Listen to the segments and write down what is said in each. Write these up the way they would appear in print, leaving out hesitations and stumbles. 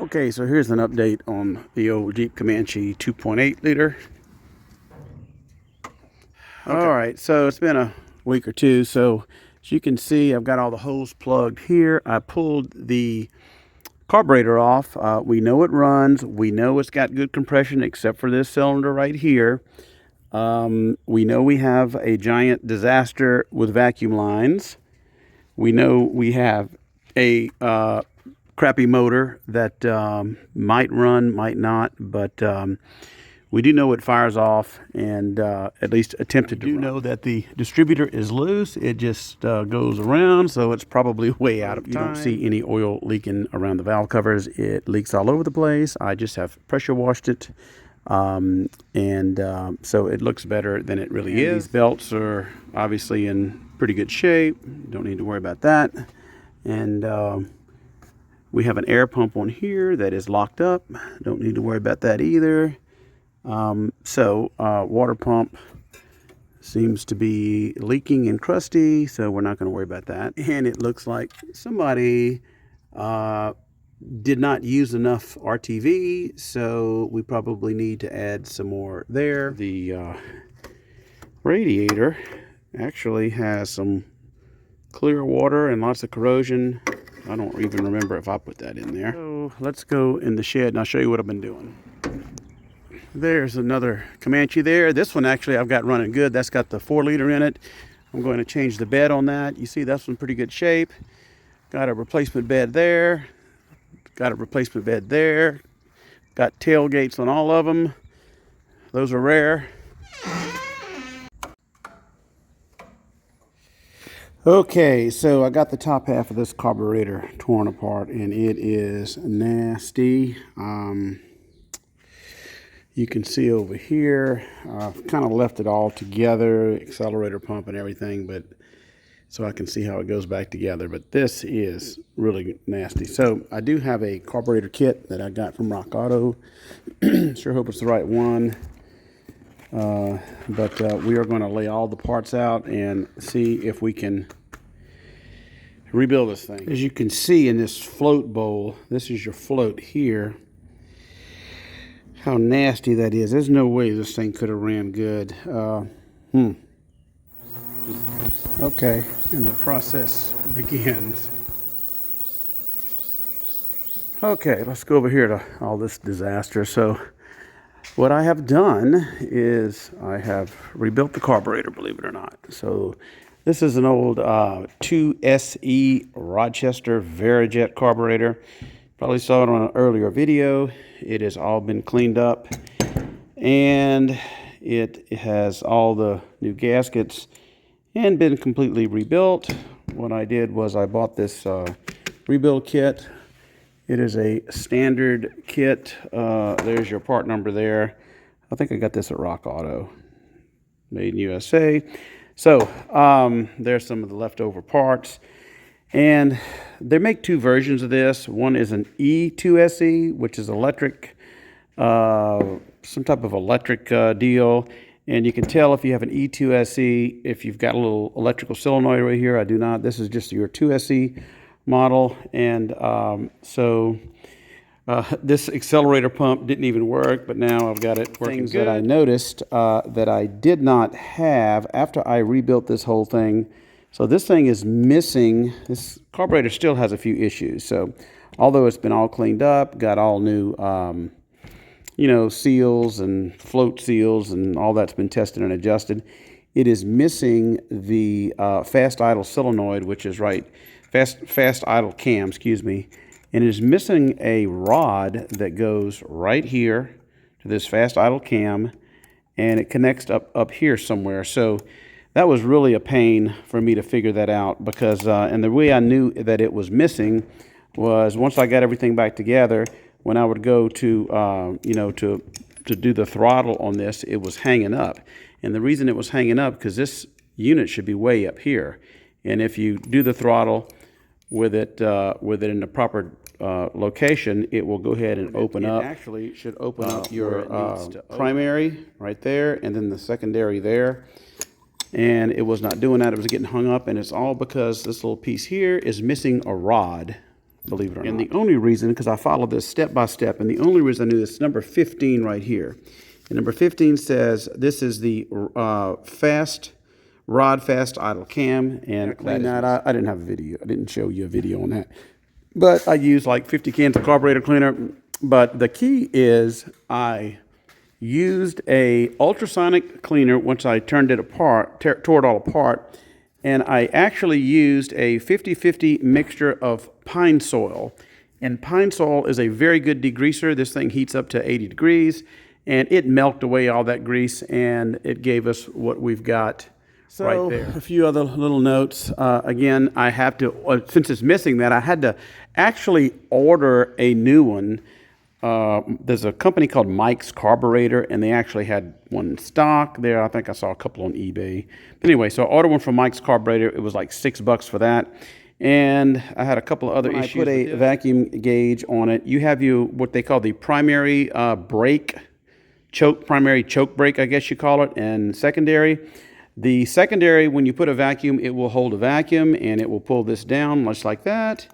Okay, so here's an update on the old Jeep Comanche 2.8 liter. Okay. All right, so it's been a week or two. So as you can see, I've got all the holes plugged here. I pulled the carburetor off. We know it runs. We know it's got good compression except for this cylinder right here. We know we have a giant disaster with vacuum lines. We know we have a crappy motor that might run, might not, but we do know it fires off and at least attempted to run. We do know that the distributor is loose. It just goes around, so it's probably way out of time. You don't see any oil leaking around the valve covers. It leaks all over the place. I just have pressure washed it, so it looks better than it really is. These belts are obviously in pretty good shape. Don't need to worry about that. And we have an air pump on here that is locked up. Don't need to worry about that either. Water pump seems to be leaking and crusty, so we're not going to worry about that. And it looks like somebody did not use enough RTV, so we probably need to add some more there. The radiator actually has some clear water and lots of corrosion. I don't even remember if I put that in there. So let's go in the shed and I'll show you what I've been doing. There's another Comanche there. This one actually I've got running good. That's got the 4-liter in it. I'm going to change the bed on that. You see that's in pretty good shape. Got a replacement bed there. Got a replacement bed there. Got tailgates on all of them. Those are rare. Okay, so I got the top half of this carburetor torn apart and it is nasty. You can see over here, I've kind of left it all together, accelerator pump and everything, but so I can see how it goes back together. But this is really nasty. So I do have a carburetor kit that I got from Rock Auto. Sure hope it's the right one. But we are going to lay all the parts out and see if we can rebuild this thing. As you can see in this float bowl, this is your float here. How nasty that is. There's no way this thing could have ran good. Okay, and the process begins. Okay, let's go over here to all this disaster. So what I have done is I have rebuilt the carburetor, believe it or not. So this is an old 2SE Rochester Varajet carburetor. Probably saw it on an earlier video. It has all been cleaned up and it has all the new gaskets and been completely rebuilt. What I did was I bought this rebuild kit. It is a standard kit. There's your part number there. I think I got this at Rock Auto, made in USA. So there's some of the leftover parts. And they make two versions of this. One is an E2SE, which is electric, some type of electric deal. And you can tell if you have an E2SE, if you've got a little electrical solenoid right here. I do not. This is just your 2SE model. And this accelerator pump didn't even work, but now I've got it working good. That I noticed that I did not have after I rebuilt this whole thing. So this thing is missing. This carburetor still has a few issues. So although it's been all cleaned up, got all new seals and float seals and all that's been tested and adjusted, it is missing the fast idle solenoid, which is fast idle cam, excuse me. And it is missing a rod that goes right here to this fast idle cam, and it connects up here somewhere. So that was really a pain for me to figure that out because, and the way I knew that it was missing was once I got everything back together, when I would go to, to do the throttle on this, it was hanging up. And the reason it was hanging up, because this unit should be way up here. And if you do the throttle with it in the proper location, it will go ahead and open up. It actually should open up your primary right there, and then the secondary there. And it was not doing that. It was getting hung up, and it's all because this little piece here is missing a rod. believe it or not. And the only reason, because I followed this step by step, and the only reason I knew this, number 15 right here. And number 15 says this is the rod fast idle cam. And clean that. I didn't have a video. I didn't show you a video on that. But I used like 50 cans of carburetor cleaner. But the key is I used a ultrasonic cleaner once I turned it apart, tore it all apart. And I actually used a 50-50 mixture of pine soil. And pine soil is a very good degreaser. This thing heats up to 80 degrees. And it melted away all that grease, and it gave us what we've got right there. A few other little notes. Again, I have to, since it's missing that, I had to actually order a new one. There's a company called Mike's Carburetor, and they actually had one in stock there. I think I saw a couple on eBay. But anyway, so I ordered one from Mike's Carburetor. It was like $6 for that. And I had a couple of other issues. I put a vacuum gauge on it. You have what they call the primary primary choke brake, I guess you call it, and secondary. The secondary, when you put a vacuum, it will hold a vacuum, and it will pull this down, much like that.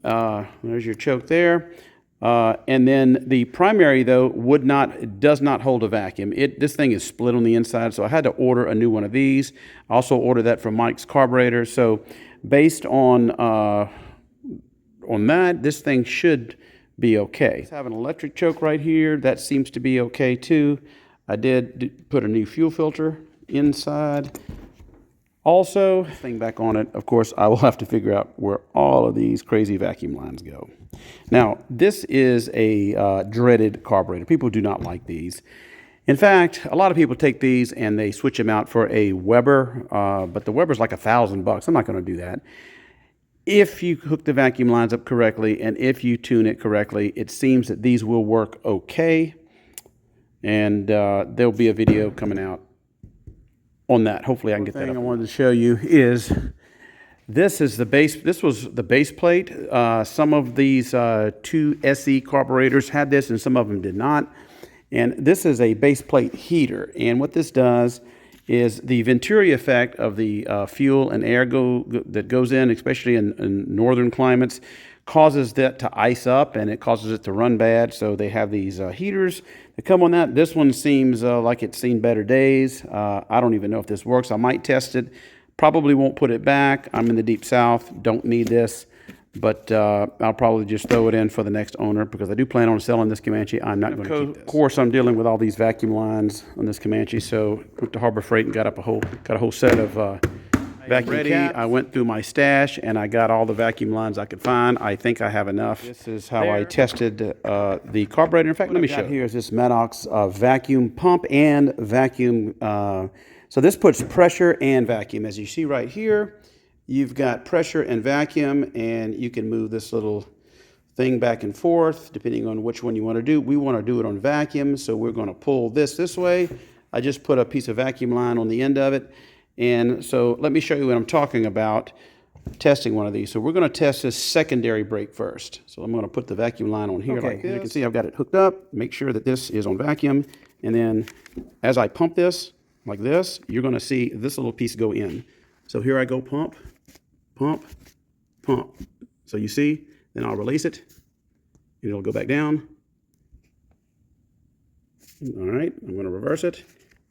There's your choke there. And then the primary, though, does not hold a vacuum. This thing is split on the inside, so I had to order a new one of these. I also ordered that from Mike's Carburetor. So based on that, this thing should be okay. I have an electric choke right here. That seems to be okay too. I did put a new fuel filter inside. Also, thing back on it, of course, I will have to figure out where all of these crazy vacuum lines go. Now, this is a dreaded carburetor. People do not like these. In fact, a lot of people take these and they switch them out for a Weber, but the Weber's like $1,000. I'm not going to do that. If you hook the vacuum lines up correctly and if you tune it correctly, it seems that these will work okay. And there'll be a video coming out on that. Hopefully I can get that up. I wanted to show you is this is the base. This was the base plate. Some of these 2 SE carburetors had this and some of them did not. And this is a base plate heater. And what this does is the Venturi effect of the fuel and air that goes in, especially in northern climates, causes that to ice up and it causes it to run bad. So they have these heaters that come on that. This one seems like it's seen better days. I don't even know if this works. I might test it. Probably won't put it back. I'm in the deep south. Don't need this. But I'll probably just throw it in for the next owner because I do plan on selling this Comanche. I'm not going to keep this. Of course, I'm dealing with all these vacuum lines on this Comanche. So went to Harbor Freight and got a whole set of vacuum caps. I went through my stash and I got all the vacuum lines I could find. I think I have enough. This is how I tested the carburetor. In fact, let me show you. Here is this Maddox vacuum pump and vacuum. So this puts pressure and vacuum. As you see right here, you've got pressure and vacuum, and you can move this little thing back and forth depending on which one you want to do. We want to do it on vacuum, so we're going to pull this way. I just put a piece of vacuum line on the end of it. And so let me show you what I'm talking about testing one of these. So we're going to test this secondary brake first. So I'm going to put the vacuum line on here like this. You can see I've got it hooked up. Make sure that this is on vacuum. And then as I pump this like this, you're going to see this little piece go in. So here I go pump, pump, pump. So you see, then I'll release it and it'll go back down. All right, I'm going to reverse it.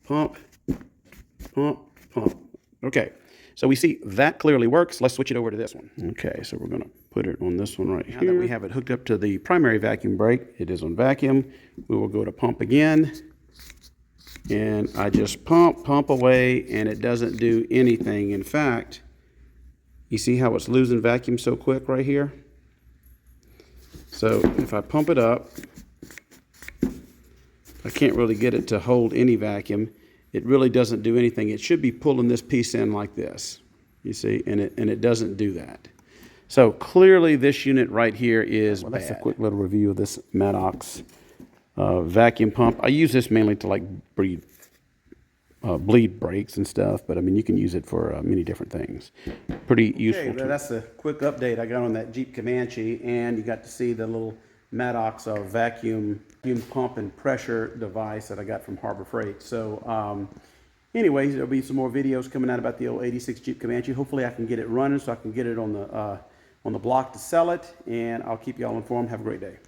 Pump, pump, pump. Okay, so we see that clearly works. Let's switch it over to this one. Okay, so we're going to put it on this one right here. Now that we have it hooked up to the primary vacuum brake, it is on vacuum. We will go to pump again. And I just pump away, and it doesn't do anything. In fact, you see how it's losing vacuum so quick right here? So if I pump it up, I can't really get it to hold any vacuum. It really doesn't do anything. It should be pulling this piece in like this, you see, and it doesn't do that. So clearly this unit right here is bad. That's a quick little review of this Maddox vacuum pump. I use this mainly to like bleed brakes and stuff, but I mean you can use it for many different things. Pretty useful. Okay, that's a quick update I got on that Jeep Comanche, and you got to see the little Maddox vacuum pump and pressure device that I got from Harbor Freight. So anyways, there'll be some more videos coming out about the old '86 Jeep Comanche. Hopefully I can get it running so I can get it on the on the block to sell it, and I'll keep y'all informed. Have a great day.